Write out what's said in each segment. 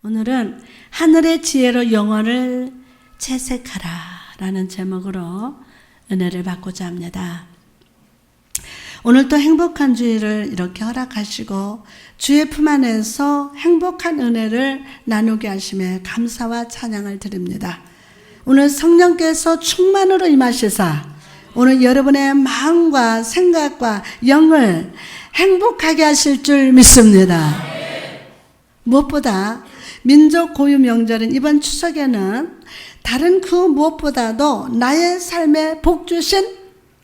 오늘은 하늘의 지혜로 영혼을 채색하라 라는 제목으로 은혜를 받고자 합니다. 오늘도 행복한 주일을 이렇게 허락하시고 주의 품 안에서 행복한 은혜를 나누게 하심에 감사와 찬양을 드립니다. 오늘 성령께서 충만으로 임하시사 오늘 여러분의 마음과 생각과 영을 행복하게 하실 줄 믿습니다. 무엇보다 민족 고유 명절인 이번 추석에는 다른 그 무엇보다도 나의 삶에 복 주신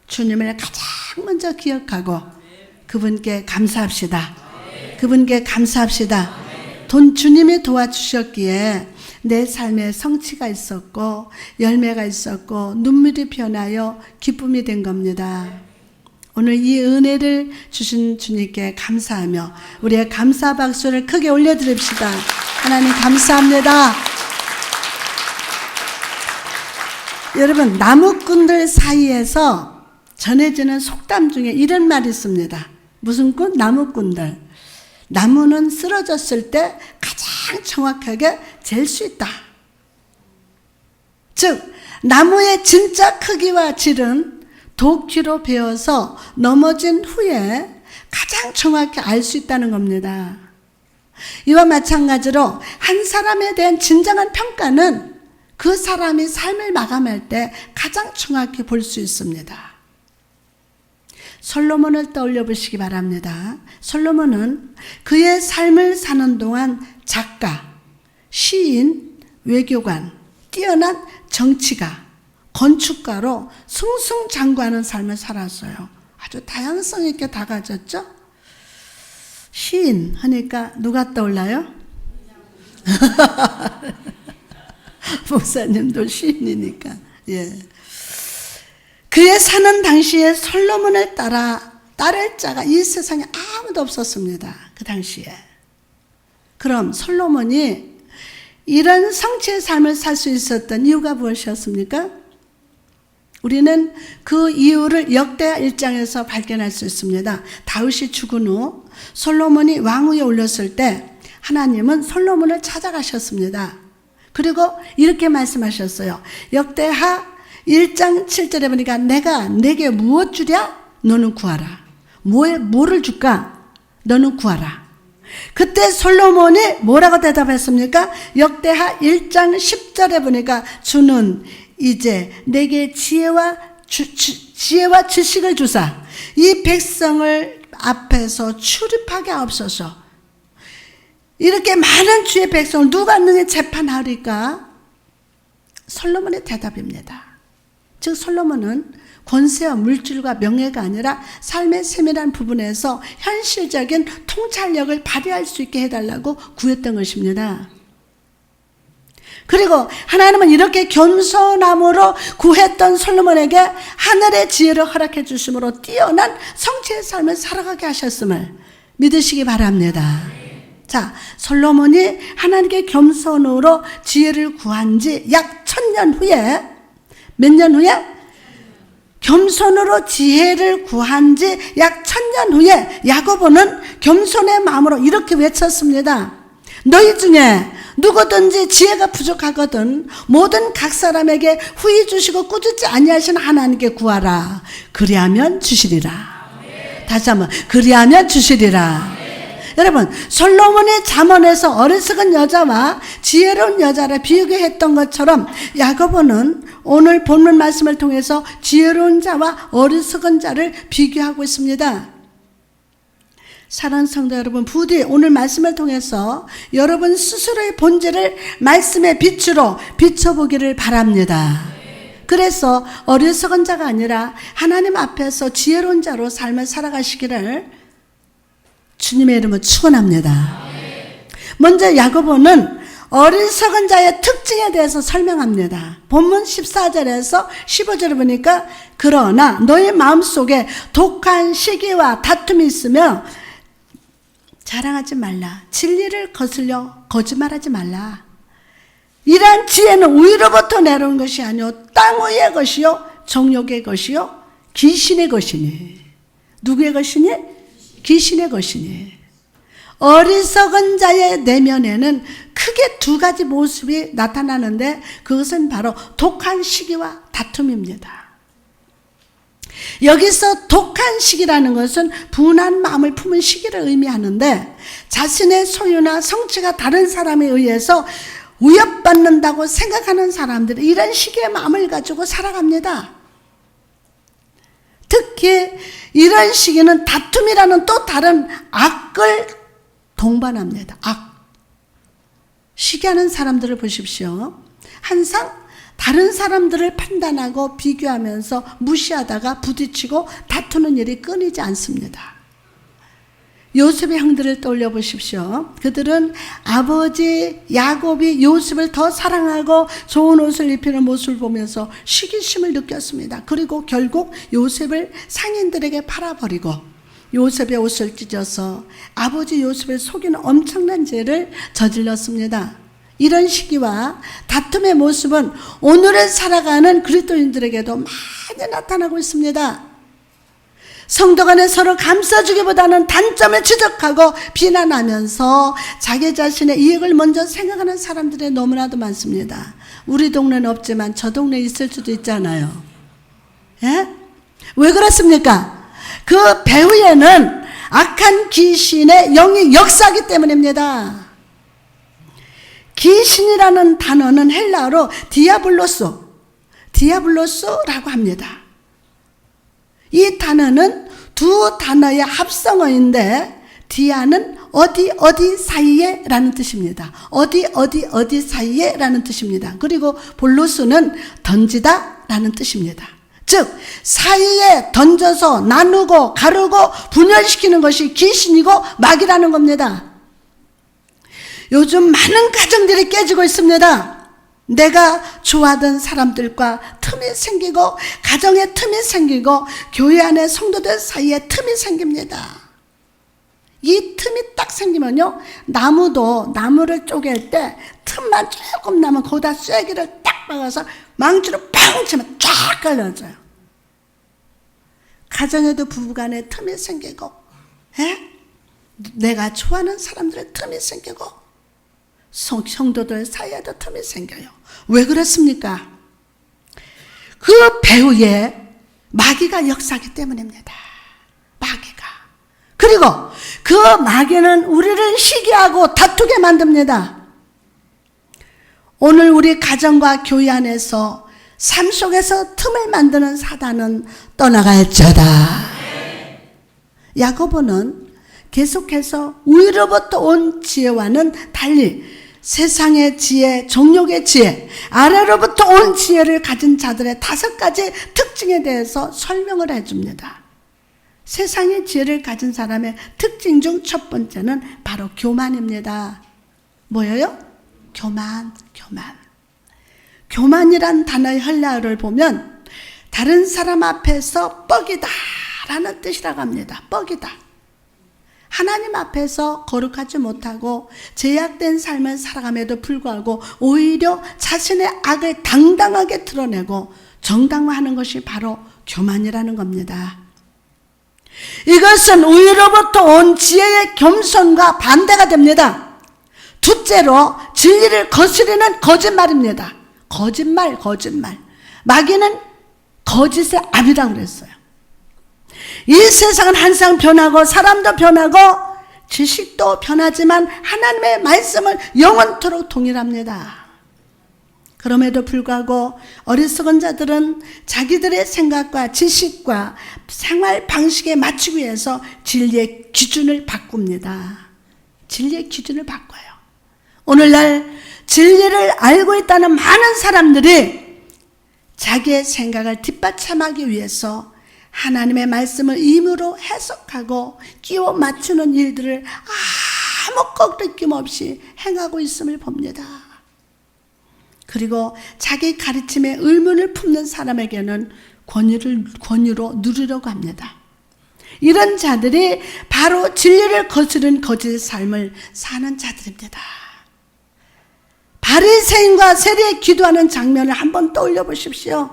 주님을 가장 먼저 기억하고 그분께 감사합시다. 그분께 감사합시다. 주님이 도와주셨기에 내 삶에 성취가 있었고 열매가 있었고 눈물이 변하여 기쁨이 된 겁니다. 오늘 이 은혜를 주신 주님께 감사하며 우리의 감사 박수를 크게 올려드립시다. 하나님 감사합니다. 여러분, 나무꾼들 사이에서 전해지는 속담 중에 이런 말이 있습니다. 무슨 꾼? 나무꾼들. 나무는 쓰러졌을 때 가장 정확하게 잴 수 있다. 즉, 나무의 진짜 크기와 질은 도끼로 베어서 넘어진 후에 가장 정확히 알 수 있다는 겁니다. 이와 마찬가지로 한 사람에 대한 진정한 평가는 그 사람이 삶을 마감할 때 가장 정확히 볼 수 있습니다. 솔로몬을 떠올려 보시기 바랍니다. 솔로몬은 그의 삶을 사는 동안 작가, 시인, 외교관, 뛰어난 정치가, 건축가로 승승장구하는 삶을 살았어요. 아주 다양성 있게 다 가졌죠? 시인 하니까 누가 떠올라요? 목사님도 시인이니까. 예. 그의 사는 당시에 솔로몬을 따를 자가 이 세상에 아무도 없었습니다. 그 당시에. 그럼 솔로몬이 이런 성취의 삶을 살 수 있었던 이유가 무엇이었습니까? 우리는 그 이유를 역대하 1장에서 발견할 수 있습니다. 다윗이 죽은 후 솔로몬이 왕위에 올렸을 때 하나님은 솔로몬을 찾아가셨습니다. 그리고 이렇게 말씀하셨어요. 역대하 1장 7절에 보니까 내가 내게 무엇 주랴? 너는 구하라. 뭐를 줄까? 너는 구하라. 그때 솔로몬이 뭐라고 대답했습니까? 역대하 1장 10절에 보니까 주는 이제 내게 지혜와 지식을 주사 이 백성을 앞에서 출입하게 하옵소서. 이렇게 많은 주의 백성을 누가 능히 재판하리까? 솔로몬의 대답입니다. 즉 솔로몬은 권세와 물질과 명예가 아니라 삶의 세밀한 부분에서 현실적인 통찰력을 발휘할 수 있게 해달라고 구했던 것입니다. 그리고 하나님은 이렇게 겸손함으로 구했던 솔로몬에게 하늘의 지혜를 허락해 주심으로 뛰어난 성취의 삶을 살아가게 하셨음을 믿으시기 바랍니다. 자, 솔로몬이 하나님께 겸손으로 지혜를 구한 지 약 1000년 후에 몇 년 후에? 겸손으로 지혜를 구한 지 약 1000년 후에 야고보는 겸손의 마음으로 이렇게 외쳤습니다. 너희 중에 누구든지 지혜가 부족하거든 모든 각 사람에게 후히 주시고 꾸짖지 아니하시는 하나님께 구하라. 그리하면 주시리라. 다시 한번 그리하면 주시리라. 여러분, 솔로몬의 잠언에서 어리석은 여자와 지혜로운 여자를 비교했던 것처럼 야고보는 오늘 본문 말씀을 통해서 지혜로운 자와 어리석은 자를 비교하고 있습니다. 사랑하는 성도 여러분, 부디 오늘 말씀을 통해서 여러분 스스로의 본질을 말씀의 빛으로 비춰보기를 바랍니다. 그래서 어리석은 자가 아니라 하나님 앞에서 지혜로운 자로 삶을 살아가시기를 주님의 이름으로 축원합니다. 먼저 야고보는 어리석은 자의 특징에 대해서 설명합니다. 본문 14절에서 15절을 보니까 그러나 너의 마음속에 독한 시기와 다툼이 있으며 자랑하지 말라. 진리를 거슬려 거짓말하지 말라. 이러한 지혜는 위로부터 내려온 것이 아니요 땅 위의 것이요 정욕의 것이요 귀신의 것이니. 누구의 것이니? 귀신의 것이니. 어리석은 자의 내면에는 크게 두 가지 모습이 나타나는데 그것은 바로 독한 시기와 다툼입니다. 여기서 독한 시기라는 것은 분한 마음을 품은 시기를 의미하는데 자신의 소유나 성취가 다른 사람에 의해서 위협받는다고 생각하는 사람들은 이런 시기의 마음을 가지고 살아갑니다. 특히 이런 시기는 다툼이라는 또 다른 악을 동반합니다. 악. 시기하는 사람들을 보십시오. 항상 다른 사람들을 판단하고 비교하면서 무시하다가 부딪히고 다투는 일이 끊이지 않습니다. 요셉의 형들을 떠올려 보십시오. 그들은 아버지 야곱이 요셉을 더 사랑하고 좋은 옷을 입히는 모습을 보면서 시기심을 느꼈습니다. 그리고 결국 요셉을 상인들에게 팔아버리고 요셉의 옷을 찢어서 아버지 요셉을 속이는 엄청난 죄를 저질렀습니다. 이런 시기와 다툼의 모습은 오늘을 살아가는 그리스도인들에게도 많이 나타나고 있습니다. 성도 간에 서로 감싸주기보다는 단점을 지적하고 비난하면서 자기 자신의 이익을 먼저 생각하는 사람들이 너무나도 많습니다. 우리 동네는 없지만 저 동네에 있을 수도 있잖아요. 예? 왜 그렇습니까? 그 배후에는 악한 귀신의 영이 역사하기 때문입니다. 귀신이라는 단어는 헬라어로 디아블로스라고 합니다. 이 단어는 두 단어의 합성어인데 디아는 어디 사이에 라는 뜻입니다. 어디 사이에 라는 뜻입니다. 그리고 볼로스는 던지다 라는 뜻입니다. 즉 사이에 던져서 나누고 가르고 분열시키는 것이 귀신이고 마귀라는 겁니다. 요즘 많은 가정들이 깨지고 있습니다. 내가 좋아하던 사람들과 틈이 생기고 가정에 틈이 생기고 교회 안에 성도들 사이에 틈이 생깁니다. 이 틈이 딱 생기면요, 나무를 쪼갤 때 틈만 조금 나면 거기다 쐐기를 딱 박아서 망치로 팡 치면 쫙 갈라져요. 가정에도 부부간에 틈이 생기고, 내가 좋아하는 사람들의 틈이 생기고 성도들 사이에도 틈이 생겨요. 왜 그렇습니까? 그 배후에 마귀가 역사하기 때문입니다. 마귀가. 그리고 그 마귀는 우리를 시기하고 다투게 만듭니다. 오늘 우리 가정과 교회 안에서 삶 속에서 틈을 만드는 사단은 떠나갈지어다. 야고보는 계속해서 위로부터 온 지혜와는 달리 세상의 지혜, 정욕의 지혜, 아래로부터 온 지혜를 가진 자들의 5가지 특징에 대해서 설명을 해줍니다. 세상의 지혜를 가진 사람의 특징 중 첫 번째는 바로 교만입니다. 뭐예요? 교만. 교만이란 단어의 헬라어를 보면 다른 사람 앞에서 뻑이다 라는 뜻이라고 합니다. 뻑이다. 하나님 앞에서 거룩하지 못하고 제약된 삶을 살아감에도 불구하고 오히려 자신의 악을 당당하게 드러내고 정당화하는 것이 바로 교만이라는 겁니다. 이것은 위로부터 온 지혜의 겸손과 반대가 됩니다. 둘째로 진리를 거스르는 거짓말입니다. 거짓말. 마귀는 거짓의 압이라고 그랬어요. 이 세상은 항상 변하고 사람도 변하고 지식도 변하지만 하나님의 말씀은 영원토록 동일합니다. 그럼에도 불구하고 어리석은 자들은 자기들의 생각과 지식과 생활 방식에 맞추기 위해서 진리의 기준을 바꿉니다. 진리의 기준을 바꿔요. 오늘날 진리를 알고 있다는 많은 사람들이 자기의 생각을 뒷받침하기 위해서 하나님의 말씀을 임의로 해석하고 끼워 맞추는 일들을 아무 거리낌 없이 행하고 있음을 봅니다. 그리고 자기 가르침에 의문을 품는 사람에게는 권유로 누리려고 합니다. 이런 자들이 바로 진리를 거스른 거짓 삶을 사는 자들입니다. 바리새인과 세리에 기도하는 장면을 한번 떠올려 보십시오.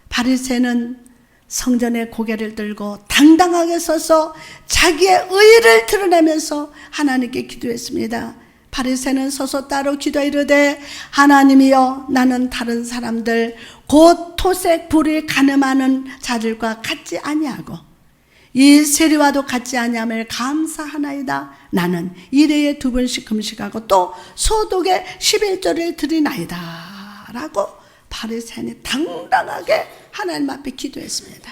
바리새인은 성전에 고개를 들고 당당하게 서서 자기의 의의를 드러내면서 하나님께 기도했습니다. 바리새는 서서 따로 기도하이르되 하나님이여 나는 다른 사람들 곧 토색 불을 간음하는 자들과 같지 아니하고 이 세리와도 같지 아니함을 감사하나이다. 나는 일회에 2번씩 금식하고 또 소독에 11조를 드리나이다 라고 바리새인이 당당하게 하나님 앞에 기도했습니다.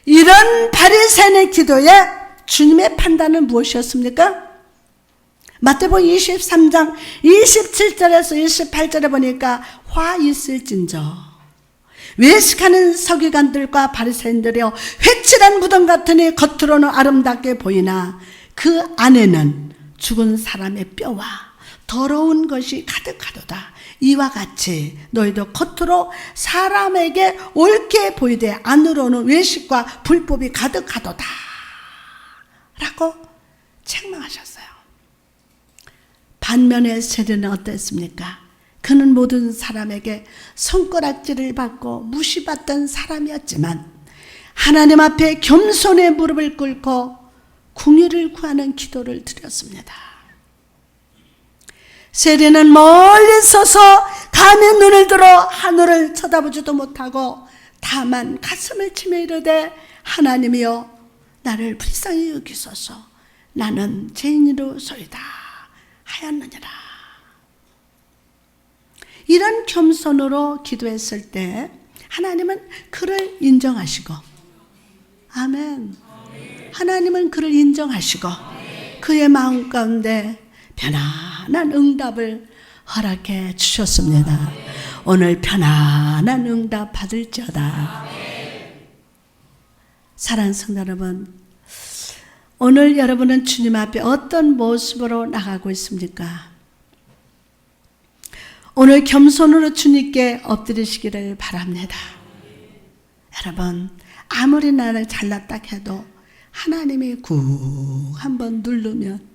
이런 바리새인의 기도에 주님의 판단은 무엇이었습니까? 마태복음 23장 27절에서 28절에 보니까 화 있을진저 외식하는 서기관들과 바리새인들이여 회칠한 무덤 같으니 겉으로는 아름답게 보이나 그 안에는 죽은 사람의 뼈와 더러운 것이 가득하도다. 이와 같이 너희도 겉으로 사람에게 옳게 보이되 안으로는 외식과 불법이 가득하도다 라고 책망하셨어요. 반면에 세리는 어땠습니까? 그는 모든 사람에게 손가락질을 받고 무시받던 사람이었지만 하나님 앞에 겸손의 무릎을 꿇고 궁유를 구하는 기도를 드렸습니다. 세리는 멀리 서서 감히 눈을 들어 하늘을 쳐다보지도 못하고 다만 가슴을 치며 이르되 하나님이여 나를 불쌍히 여기소서 나는 죄인으로소이다 하였느니라. 이런 겸손으로 기도했을 때 하나님은 그를 인정하시고 아멘. 하나님은 그를 인정하시고 그의 마음 가운데 편안한 응답을 허락해 주셨습니다. 오늘 편안한 응답 받을지어다. 사랑하는 성도 여러분, 오늘 여러분은 주님 앞에 어떤 모습으로 나가고 있습니까? 오늘 겸손으로 주님께 엎드리시기를 바랍니다. 여러분, 아무리 나를 잘났다 해도 하나님이 꾹 한번 누르면,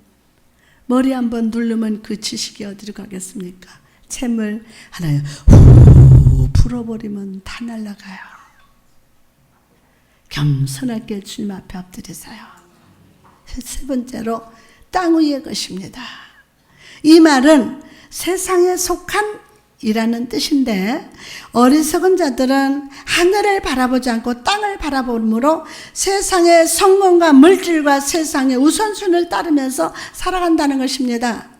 머리 한번 누르면 그 지식이 어디로 가겠습니까? 잼을 하나에 후 불어버리면 다 날아가요. 겸손하게 주님 앞에 엎드리세요. 세 번째로 땅 위의 것입니다. 이 말은 세상에 속한 이라는 뜻인데 어리석은 자들은 하늘을 바라보지 않고 땅을 바라보므로 세상의 성공과 물질과 세상의 우선순위를 따르면서 살아간다는 것입니다.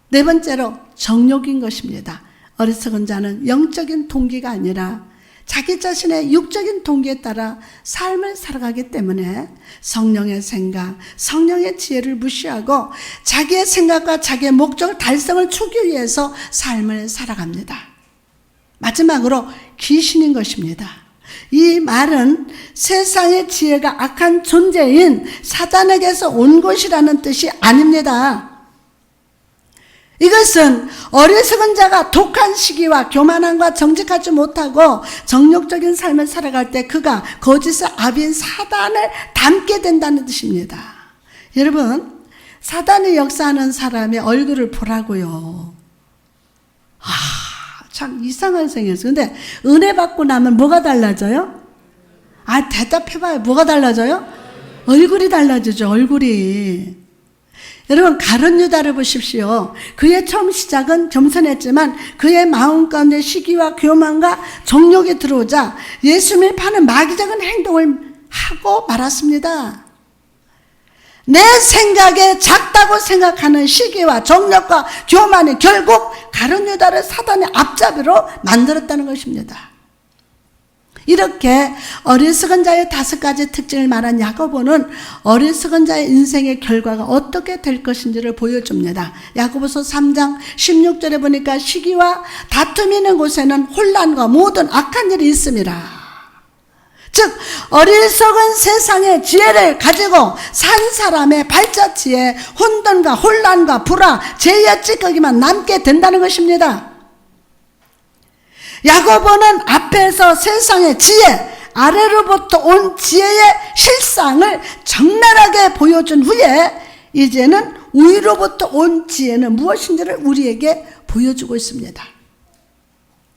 네 번째로 정욕인 것입니다. 어리석은 자는 영적인 동기가 아니라 자기 자신의 육적인 동기에 따라 삶을 살아가기 때문에 성령의 생각, 성령의 지혜를 무시하고 자기의 생각과 자기의 목적 달성을 추기 위해서 삶을 살아갑니다. 마지막으로 귀신인 것입니다. 이 말은 세상의 지혜가 악한 존재인 사단에게서 온 것이라는 뜻이 아닙니다. 이것은 어리석은 자가 독한 시기와 교만함과 정직하지 못하고 정욕적인 삶을 살아갈 때 그가 거짓의 아비인 사단을 닮게 된다는 뜻입니다. 여러분, 사단이 역사하는 사람의 얼굴을 보라고요. 참 이상한 생이었어요. 근데 은혜 받고 나면 뭐가 달라져요? 대답해봐요. 뭐가 달라져요? 얼굴이 달라지죠. 얼굴이. 여러분, 가룟 유다를 보십시오. 그의 처음 시작은 겸손했지만 그의 마음 가운데 시기와 교만과 정욕이 들어오자 예수님을 파는 마귀적인 행동을 하고 말았습니다. 내 생각에 작다고 생각하는 시기와 정욕과 교만이 결국 가룟 유다를 사단의 앞잡이로 만들었다는 것입니다. 이렇게 어리석은 자의 5가지 특징을 말한 야고보는 어리석은 자의 인생의 결과가 어떻게 될 것인지를 보여줍니다. 야고보서 3장 16절에 보니까 시기와 다툼이 있는 곳에는 혼란과 모든 악한 일이 있습니다. 즉 어리석은 세상의 지혜를 가지고 산 사람의 발자취에 혼돈과 혼란과 불화, 죄의 찌꺼기만 남게 된다는 것입니다. 야고보는 앞에서 세상의 지혜, 아래로부터 온 지혜의 실상을 적나라하게 보여준 후에 이제는 위로부터 온 지혜는 무엇인지를 우리에게 보여주고 있습니다.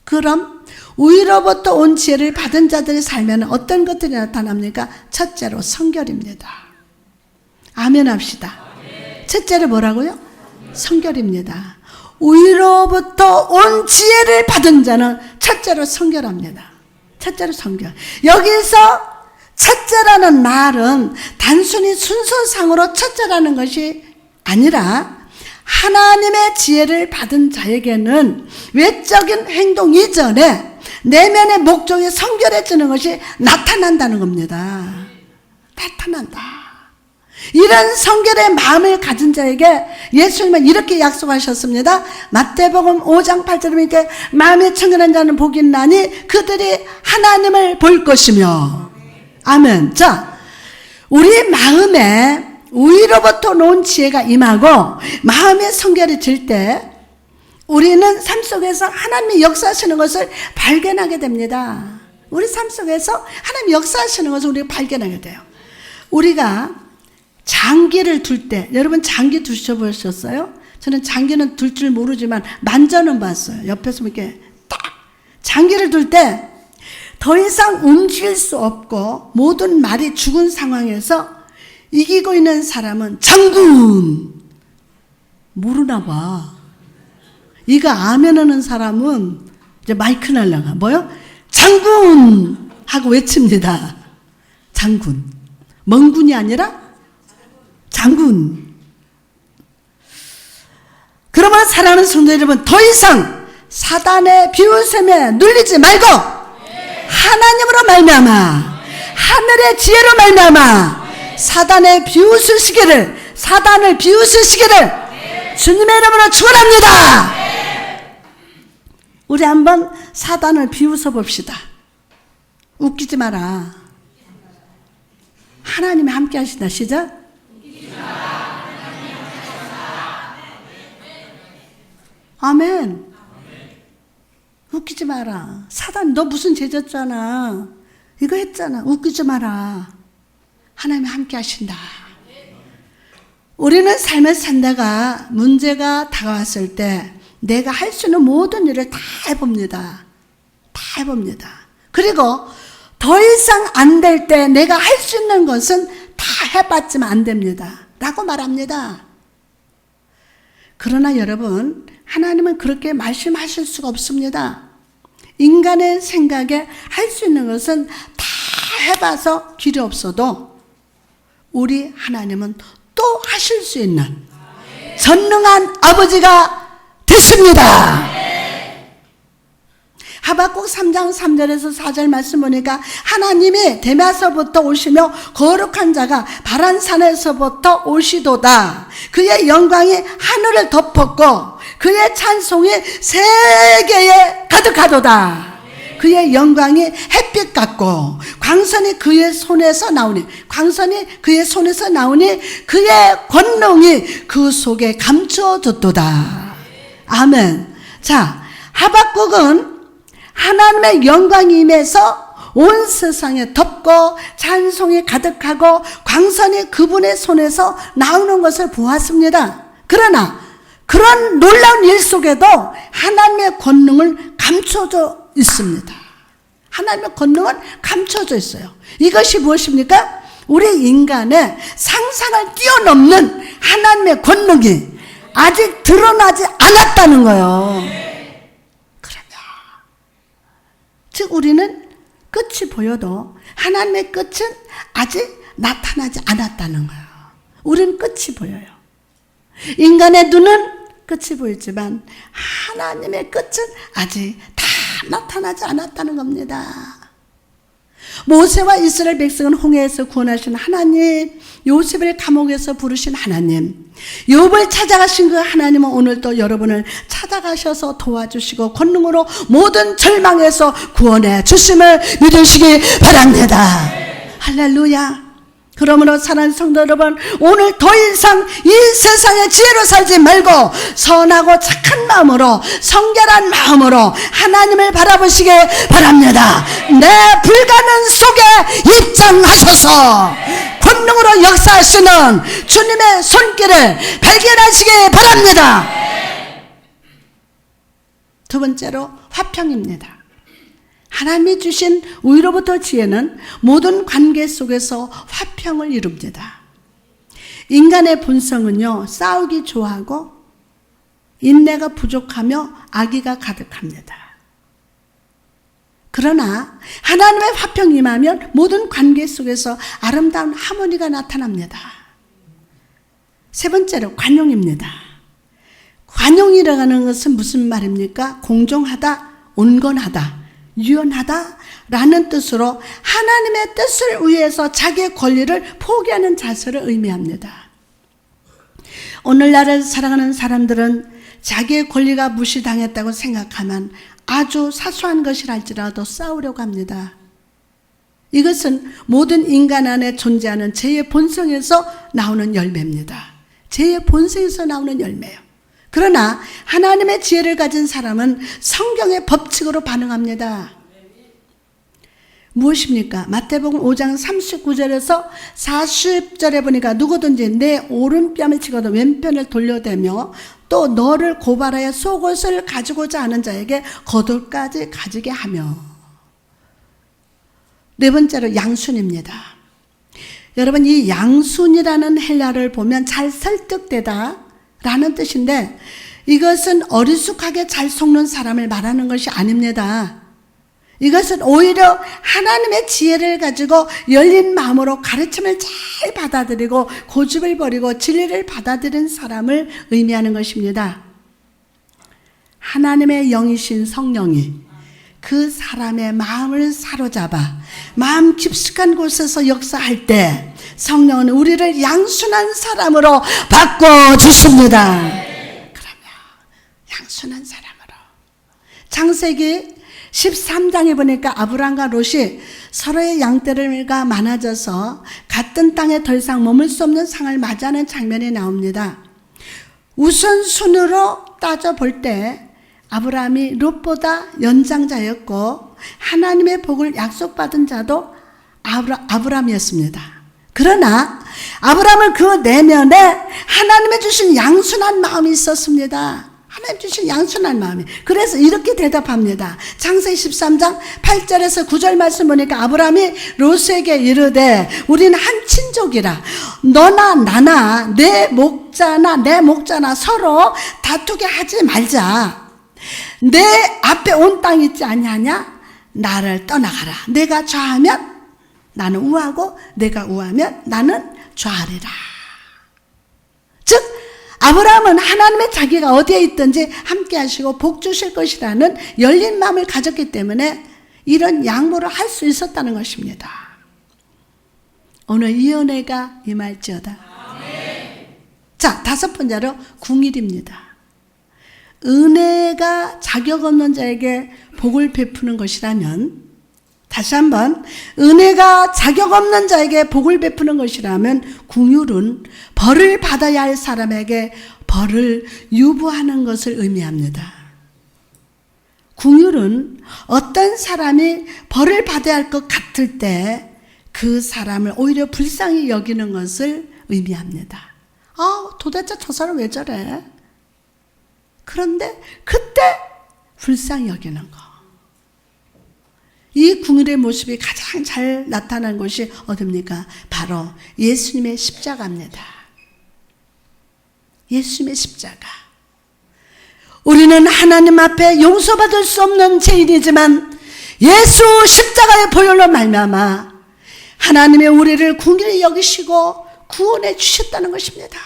그럼 위로부터 온 지혜를 받은 자들의 삶에는 어떤 것들이 나타납니까? 첫째로 성결입니다. 아멘 합시다. 첫째로 뭐라고요? 성결입니다. 위로부터 온 지혜를 받은 자는 첫째로 성결합니다. 첫째로 성결. 여기서 첫째라는 말은 단순히 순서상으로 첫째라는 것이 아니라 하나님의 지혜를 받은 자에게는 외적인 행동 이전에 내면의 목적이 성결해지는 것이 나타난다는 겁니다. 나타난다. 이런 성결의 마음을 가진 자에게 예수님은 이렇게 약속하셨습니다. 마태복음 5장 8절에 이렇게 마음이 청결한 자는 복이 있나니 그들이 하나님을 볼 것이며. 아멘. 자, 우리 마음에 위로부터 놓은 지혜가 임하고 마음의 성결해질 때 우리는 삶 속에서 하나님이 역사하시는 것을 발견하게 됩니다. 우리 삶 속에서 하나님이 역사하시는 것을 우리가 발견하게 돼요. 우리가 장기를 둘 때, 여러분 장기 두셔보셨어요? 저는 장기는 둘 줄 모르지만 만져는 봤어요. 옆에서 이렇게 딱 장기를 둘 때 더 이상 움직일 수 없고 모든 말이 죽은 상황에서 이기고 있는 사람은 장군 모르나 봐. 이가 아멘 하는 사람은 이제 마이크 날라가 뭐요? 장군 하고 외칩니다. 장군. 멍군이 아니라 장군. 그러면 사랑하는 성도 여러분, 더 이상 사단의 비웃음에 눌리지 말고 하나님으로 말미암아 하늘의 지혜로 말미암아 사단을 비웃으시기를 주님의 이름으로 축원합니다. 우리 한번 사단을 비웃어 봅시다. 웃기지 마라. 하나님이 함께 하시다. 시작. 아멘. 웃기지 마라. 사단 너 무슨 죄 졌잖아. 이거 했잖아. 웃기지 마라. 하나님이 함께 하신다. 우리는 삶을 산다가 문제가 다가왔을 때 내가 할 수 있는 모든 일을 다 해봅니다. 다 해봅니다. 그리고 더 이상 안 될 때 내가 할 수 있는 것은 다 해봤지만 안 됩니다. 라고 말합니다. 그러나 여러분, 하나님은 그렇게 말씀하실 수가 없습니다. 인간의 생각에 할 수 있는 것은 다 해봐서 길이 없어도 우리 하나님은 또 하실 수 있는 전능한 아버지가 됐습니다. 하박국 3장 3절에서 4절 말씀 보니까 하나님이 대면서부터 오시며 거룩한 자가 바란산에서부터 오시도다. 그의 영광이 하늘을 덮었고 그의 찬송이 세계에 가득하도다. 그의 영광이 햇빛 같고 광선이 그의 손에서 나오니 그의 권능이 그 속에 감추어졌도다. 아멘. 자, 하박국은 하나님의 영광이 임해서 온 세상에 덮고 찬송이 가득하고 광선이 그분의 손에서 나오는 것을 보았습니다. 그러나 그런 놀라운 일 속에도 하나님의 권능을 감춰져 있습니다. 하나님의 권능은 감춰져 있어요. 이것이 무엇입니까? 우리 인간의 상상을 뛰어넘는 하나님의 권능이 아직 드러나지 않았다는 거예요. 즉 우리는 끝이 보여도 하나님의 끝은 아직 나타나지 않았다는 거예요. 우리는 끝이 보여요. 인간의 눈은 끝이 보이지만 하나님의 끝은 아직 다 나타나지 않았다는 겁니다. 모세와 이스라엘 백성은 홍해에서 구원하신 하나님, 요셉을 감옥에서 부르신 하나님, 욥을 찾아가신 그 하나님은 오늘도 여러분을 찾아가셔서 도와주시고 권능으로 모든 절망에서 구원해 주심을 믿으시기 바랍니다. 할렐루야. 그러므로 사랑하는 성도 여러분, 오늘 더 이상 이 세상의 지혜로 살지 말고 선하고 착한 마음으로, 성결한 마음으로 하나님을 바라보시기 바랍니다. 내 불가능 속에 입장하셔서 권능으로 역사하시는 주님의 손길을 발견하시기 바랍니다. 두 번째로 화평입니다. 하나님이 주신 위로부터 지혜는 모든 관계 속에서 화평을 이룹니다. 인간의 본성은요, 싸우기 좋아하고 인내가 부족하며 악의가 가득합니다. 그러나 하나님의 화평이 임하면 모든 관계 속에서 아름다운 하모니가 나타납니다. 세 번째로 관용입니다. 관용이라는 것은 무슨 말입니까? 공정하다, 온건하다, 유연하다 라는 뜻으로 하나님의 뜻을 위해서 자기의 권리를 포기하는 자세를 의미합니다. 오늘날을 살아가는 사람들은 자기의 권리가 무시당했다고 생각하면 아주 사소한 것이랄지라도 싸우려고 합니다. 이것은 모든 인간 안에 존재하는 죄의 본성에서 나오는 열매입니다. 죄의 본성에서 나오는 열매예요. 그러나 하나님의 지혜를 가진 사람은 성경의 법칙으로 반응합니다. 무엇입니까? 마태복음 5장 39절에서 40절에 보니까 누구든지 내 오른뺨을 치고도 왼편을 돌려대며 또 너를 고발하여 속옷을 가지고자 하는 자에게 겉옷까지 가지게 하며. 네 번째로 양순입니다. 여러분, 이 양순이라는 헬라를 보면 잘 설득되다 라는 뜻인데, 이것은 어리숙하게 잘 속는 사람을 말하는 것이 아닙니다. 이것은 오히려 하나님의 지혜를 가지고 열린 마음으로 가르침을 잘 받아들이고 고집을 버리고 진리를 받아들인 사람을 의미하는 것입니다. 하나님의 영이신 성령이 그 사람의 마음을 사로잡아 마음 깊숙한 곳에서 역사할 때 성령은 우리를 양순한 사람으로 바꿔주십니다. 그러면 양순한 사람으로. 창세기 13장에 보니까 아브람과 롯이 서로의 양떼가 많아져서 같은 땅에 더 이상 머물 수 없는 상을 맞이하는 장면이 나옵니다. 우선순위로 따져볼 때 아브라함이 롯보다 연장자였고 하나님의 복을 약속받은 자도 아브라함이었습니다. 그러나 아브라함은 그 내면에 하나님의 주신 양순한 마음이 있었습니다. 하나님 주신 양순한 마음이. 그래서 이렇게 대답합니다. 창세기 13장 8절에서 9절 말씀 보니까 아브라함이 롯에게 이르되 우리는 한 친족이라 너나 나나 내 목자나 서로 다투게 하지 말자. 내 앞에 온 땅 있지 아니하냐? 나를 떠나가라. 내가 좌하면 나는 우하고 내가 우하면 나는 좌하리라. 즉 아브라함은 하나님의 자기가 어디에 있든지 함께 하시고 복 주실 것이라는 열린 마음을 가졌기 때문에 이런 양보를 할 수 있었다는 것입니다. 오늘 이 은혜가 임할지어다. 자, 다섯 번째로 궁일입니다. 은혜가 자격 없는 자에게 복을 베푸는 것이라면, 다시 한번, 은혜가 자격 없는 자에게 복을 베푸는 것이라면 궁율은 벌을 받아야 할 사람에게 벌을 유보하는 것을 의미합니다. 궁율은 어떤 사람이 벌을 받아야 할 것 같을 때 그 사람을 오히려 불쌍히 여기는 것을 의미합니다. 도대체 저 사람 왜 저래? 그런데 그때 불쌍히 여기는 거. 이 궁율의 모습이 가장 잘 나타난 것이 어딥니까? 바로 예수님의 십자가입니다. 예수님의 십자가. 우리는 하나님 앞에 용서받을 수 없는 죄인이지만 예수 십자가의 보혈로 말미암아 하나님의 우리를 궁일히 여기시고 구원해 주셨다는 것입니다.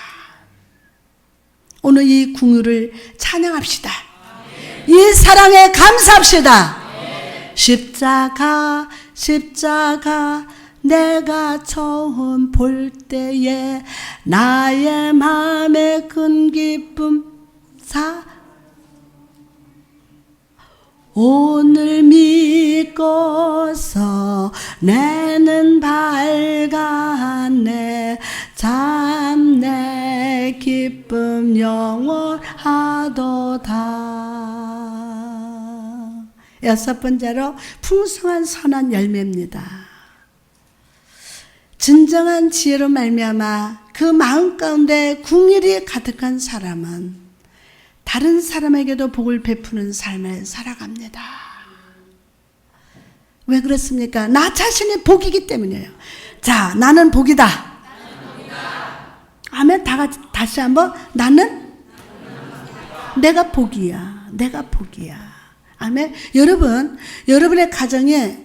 오늘 이 궁율을 찬양합시다. 이 사랑에 감사합시다. 십자가 내가 처음 볼 때에 나의 마음에 큰 기쁨 오늘 믿고서 내는 밝았네 참 내 기쁨 영원하도다. 여섯 번째로 풍성한 선한 열매입니다. 진정한 지혜로 말미암아 그 마음 가운데 궁일이 가득한 사람은 다른 사람에게도 복을 베푸는 삶을 살아갑니다. 왜 그렇습니까? 나 자신이 복이기 때문이에요. 자, 나는 복이다. 하면 다 같이 다시 한번 나는 내가 복이야. 내가 복이야. 아멘. 여러분, 여러분의 가정에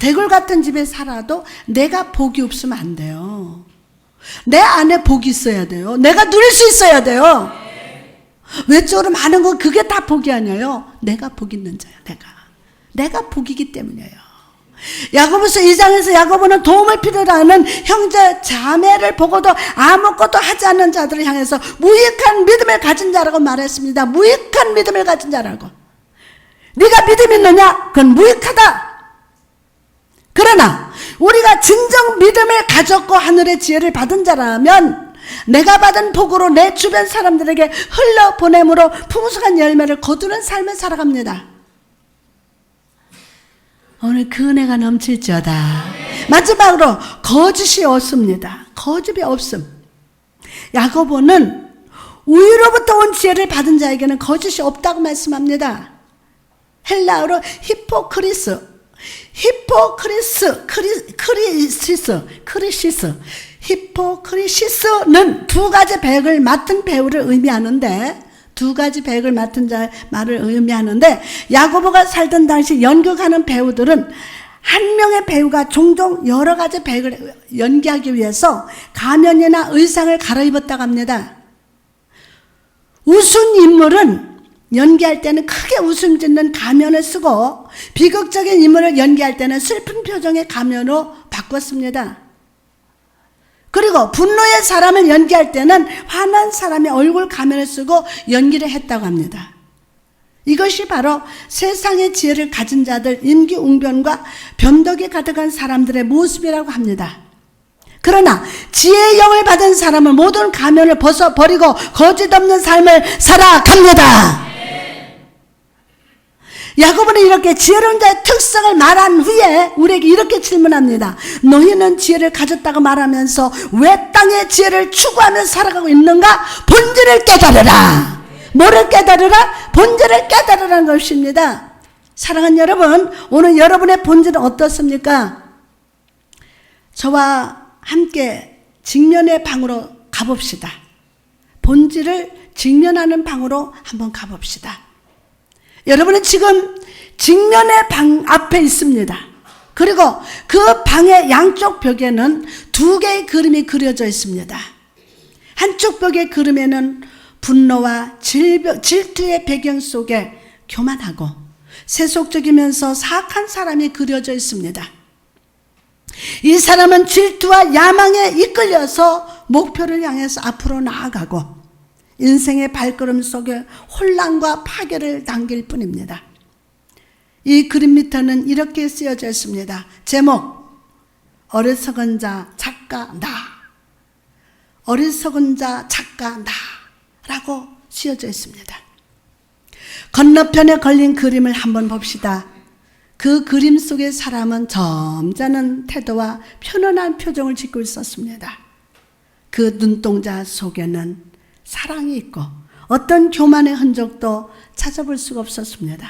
대굴 같은 집에 살아도 내가 복이 없으면 안 돼요. 내 안에 복이 있어야 돼요. 내가 누릴 수 있어야 돼요. 외적으로 많은 거 그게 다 복이 아니에요. 내가 복 있는 자야. 내가 복이기 때문이에요. 야고보서 2장에서 야고보는 도움을 필요로 하는 형제 자매를 보고도 아무것도 하지 않는 자들을 향해서 무익한 믿음을 가진 자라고 말했습니다. 무익한 믿음을 가진 자라고. 네가 믿음 있느냐? 그건 무익하다. 그러나 우리가 진정 믿음을 가졌고 하늘의 지혜를 받은 자라면 내가 받은 복으로 내 주변 사람들에게 흘려보냄으로 풍성한 열매를 거두는 삶을 살아갑니다. 오늘 그 은혜가 넘칠지어다. 마지막으로 거짓이 없습니다. 거짓이 없음. 야고보는 우유로부터 온 지혜를 받은 자에게는 거짓이 없다고 말씀합니다. 헬라어로 히포크리시스는 두 가지 배역을 맡은 배우를 의미하는데, 두 가지 배역을 맡은 자의 말을 의미하는데, 야고보가 살던 당시 연극하는 배우들은 한 명의 배우가 종종 여러 가지 배역을 연기하기 위해서 가면이나 의상을 갈아입었다고 합니다. 웃은 인물은 연기할 때는 크게 웃음 짓는 가면을 쓰고, 비극적인 인물을 연기할 때는 슬픈 표정의 가면으로 바꿨습니다. 그리고 분노의 사람을 연기할 때는 화난 사람의 얼굴 가면을 쓰고 연기를 했다고 합니다. 이것이 바로 세상의 지혜를 가진 자들, 임기응변과 변덕이 가득한 사람들의 모습이라고 합니다. 그러나 지혜의 영을 받은 사람은 모든 가면을 벗어버리고 거짓 없는 삶을 살아갑니다. 야고보는 이렇게 지혜로운 자의 특성을 말한 후에 우리에게 이렇게 질문합니다. 너희는 지혜를 가졌다고 말하면서 왜 땅의 지혜를 추구하며 살아가고 있는가? 본질을 깨달으라. 뭐를 깨달으라? 본질을 깨달으라는 것입니다. 사랑하는 여러분, 오늘 여러분의 본질은 어떻습니까? 저와 함께 직면의 방으로 가봅시다. 본질을 직면하는 방으로 한번 가봅시다. 여러분은 지금 직면의 방 앞에 있습니다. 그리고 그 방의 양쪽 벽에는 두 개의 그림이 그려져 있습니다. 한쪽 벽의 그림에는 분노와 질투의 배경 속에 교만하고 세속적이면서 사악한 사람이 그려져 있습니다. 이 사람은 질투와 야망에 이끌려서 목표를 향해서 앞으로 나아가고 인생의 발걸음 속에 혼란과 파괴를 당길 뿐입니다. 이 그림 밑에는 이렇게 쓰여져 있습니다. 제목, 어리석은 자 작가 나. 어리석은 자 작가 나라고 쓰여져 있습니다. 건너편에 걸린 그림을 한번 봅시다. 그 그림 속의 사람은 점잖은 태도와 편안한 표정을 짓고 있었습니다. 그 눈동자 속에는 사랑이 있고 어떤 교만의 흔적도 찾아볼 수가 없었습니다.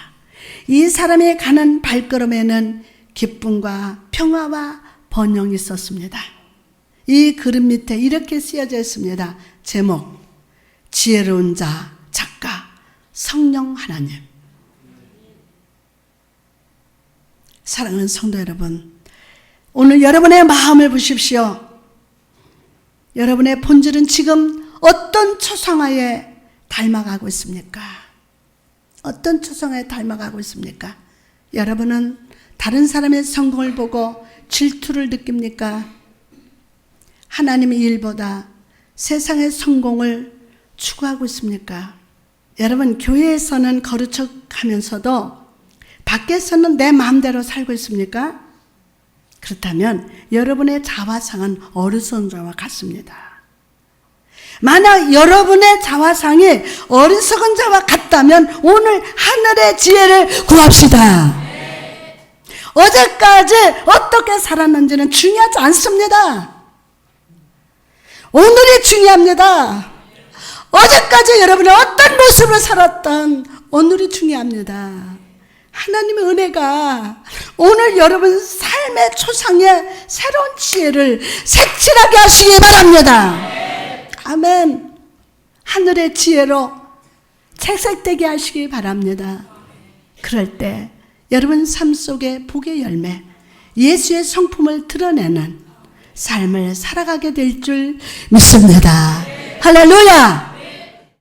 이 사람이 가는 발걸음에는 기쁨과 평화와 번영이 있었습니다. 이 그림 밑에 이렇게 쓰여져 있습니다. 제목, 지혜로운 자 작가 성령 하나님. 사랑하는 성도 여러분, 오늘 여러분의 마음을 보십시오. 여러분의 본질은 지금 어떤 초상화에 닮아가고 있습니까? 어떤 초상화에 닮아가고 있습니까? 여러분은 다른 사람의 성공을 보고 질투를 느낍니까? 하나님의 일보다 세상의 성공을 추구하고 있습니까? 여러분, 교회에서는 거룩척 하면서도 밖에서는 내 마음대로 살고 있습니까? 그렇다면 여러분의 자화상은 어리석은 자와 같습니다. 만약 여러분의 자화상이 어리석은 자와 같다면 오늘 하늘의 지혜를 구합시다. 어제까지 어떻게 살았는지는 중요하지 않습니다. 오늘이 중요합니다. 어제까지 여러분이 어떤 모습으로 살았던 오늘이 중요합니다. 하나님의 은혜가 오늘 여러분 삶의 초상에 새로운 지혜를 색칠하게 하시기 바랍니다. 아멘. 하늘의 지혜로 채색되게 하시기 바랍니다. 그럴 때 여러분 삶 속에 복의 열매, 예수의 성품을 드러내는 삶을 살아가게 될 줄 믿습니다. 할렐루야!